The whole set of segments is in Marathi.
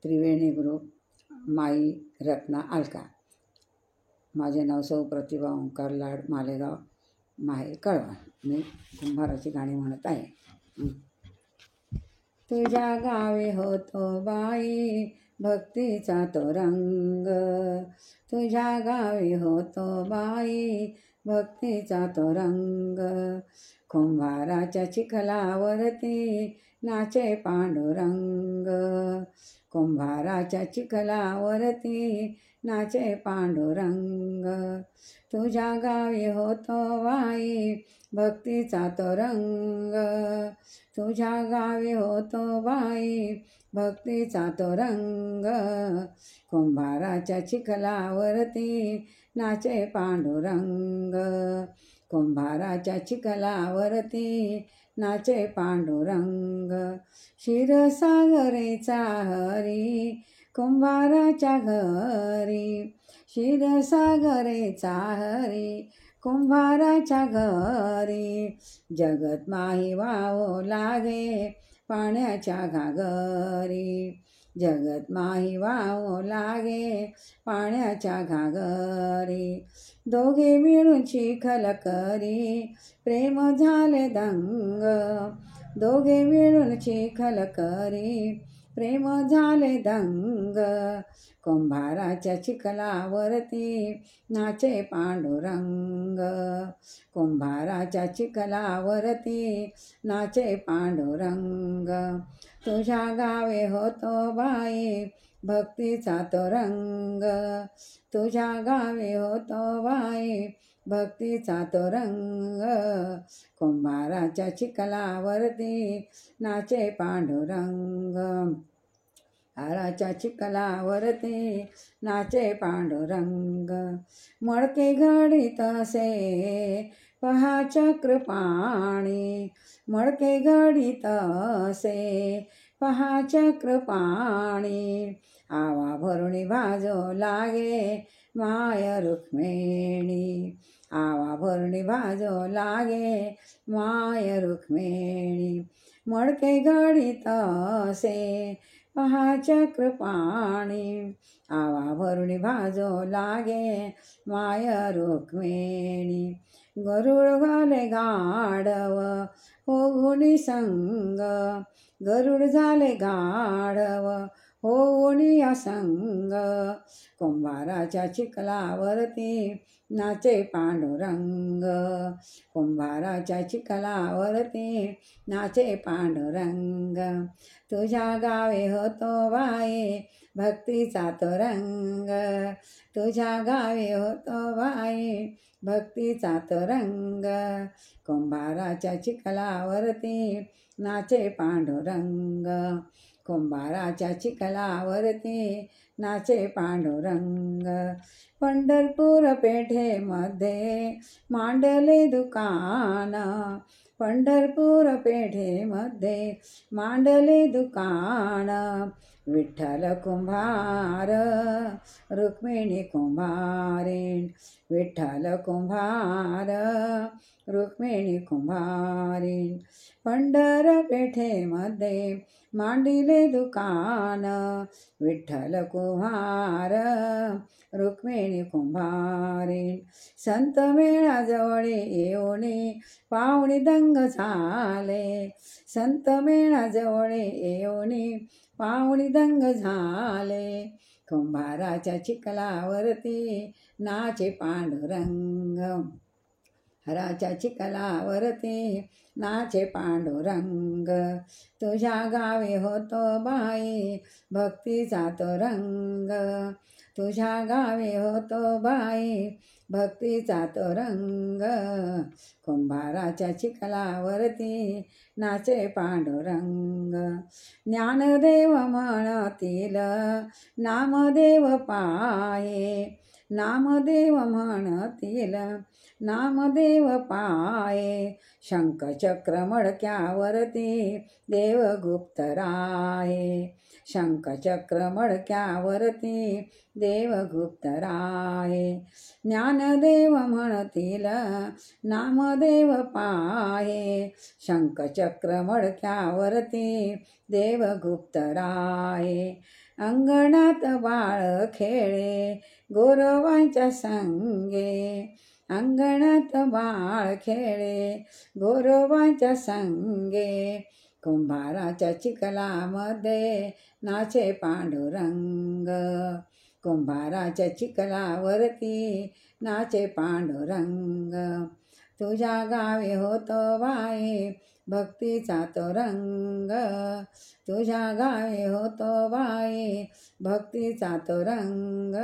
त्रिवेणी ग्रुप, माई रत्ना अलका. माझे नाव सौ प्रतिभा ओंकार लाड, मालेगाव, माहेर कळवण. मी कुंभाराची गाणी म्हणत आहे. तुझ्या गावी होतो बाई भक्तीचा तो रंग, तुझ्या गावी होतो बाई भक्तीचा तो रंग. कुंभाराच्या चिखलावरती नाचे पांडुरंग, कुंभाराच्या चिखलावरती नाचे पांडुरंग. तुझ्या गावी होतो बाई भक्तीचा तो रंग, तुझ्या गावी होतो बाई भक्तीचा तो रंग. कुंभाराच्या चिखलावरती नाचे पांडुरंग, कुंभाराच्या चिखलावरती नाचे पांडुरंग. क्षीरसागरेचा हरी कुंभाराच्या घरी, क्षीरसागरेचा हरी कुंभाराच्या घरी. जगत माही वाहो लागे पाण्याच्या घागरी, जगत माही वाहो लागे पाण्याच्या घागरी. दोघे मिळून चिखल करी प्रेम झाले दंग, दोघे मिळून चिखल करी प्रेम झाले दंग. कुंभाराच्या चिखलावरती नाचे पांडुरंग, कुंभाराच्या चिखलावरती नाचे पांडुरंग. तुझ्या गावे होतो बाई भक्तीचा तो रंग, तुझ्या गावी होतो बाई भक्तीचा तो रंग. कुंभाराच्या चिखलावरती नाचे पांडुरंग, हाराच्या चिखलावरती नाचे पांडुरंग. मडके घडीत असे पहा चक्रपाणी, मडके घडीत असे पहा चक्रपाणी. आवा भरुणी भाजो लागे माय रुक्मिणी, आवा भरुणी भाजो लागे माय रुक्मिणी. मडके घडीत असे पहा चक्रपाणी, आवा भरुणी भाजो लागे माय रुक्मिणी. गरुड झाले गाढव होऊनी संग, गरुड झाले गाढव होऊनी संग. कुंभाराच्या चिखलावरती नाचे पांडुरंग, कुंभाराच्या चिखलावरती नाचे पांडुरंग. तुझ्या गावी होतो बाई भक्तीचा तो रंग, तुझ्या गावी होतो बाई भक्तीचा तो रंग. कुंभाराच्या चिखलावरती नाचे पांडुरंग, कुंभाराच्या चिखलावरती नाचे पांडुरंग. पंढरपूर पेठेमध्ये मांडले दुकान, पंढरपूर पेठेमध्ये मांडले दुकान. विठ्ठल कुंभार रुक्मिणी कुंभारीण, विठ्ठल कुंभार रुक्मिणी कुंभारीण. पंढर पेठेमध्ये मांडिले दुकान, विठ्ठल कुंभार रुक्मिणी कुंभारीण. संत मेळाजवळी येऊनी पाहुणी दंग झाले, संत मेळाजवळी येऊनी पाहुणी दंग झाले. कुंभाराच्या चिखलावरती नाचे पांडुरंग, हराच्या चिखलावरती नाचे पांडुरंग. तुझ्या गावी होतो बाई भक्तीचा तो रंग, तुझ्या गावी होतो बाई भक्तीचा तो रंग. कुंभाराच्या चिखलावरती नाचे पांडुरंग. ज्ञानदेव म्हणतील नामदेव पाये, नामदेव म्हणतील नामदेव पाये. शंखचक्र मडक्यावरती देव गुप्त राये, शंखचक्र मडक्यावरती देव गुप्त राये. ज्ञानदेव म्हणतील नामदेव पाये, शंखचक्र मडक्यावरती देव गुप्त राये. अंगणात बाळ खेळे गोरवांच्या संगे, अंगणात बाळ खेळे गोरवांच्या संगे, कुंभाराच्या चिखलामध्ये नाचे पांडुरंग, कुंभाराच्या चिखलावरती नाचे पांडुरंग, तुझ्या गावी होतो बाई भक्तीचा तो रंग, तुझ्या गावी होतो बाई भक्तीचा तो रंग,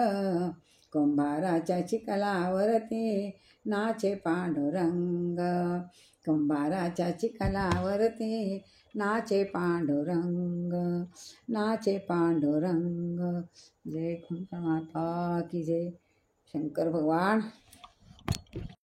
कुंभाराच्या चिखलावरती नाचे पांडुरंग, कुंभाराच्या चिखलावरती नाचे पांडुरंग, नाचे पांडुरंग. जय कुंभार माता की जय. शंकर भगवान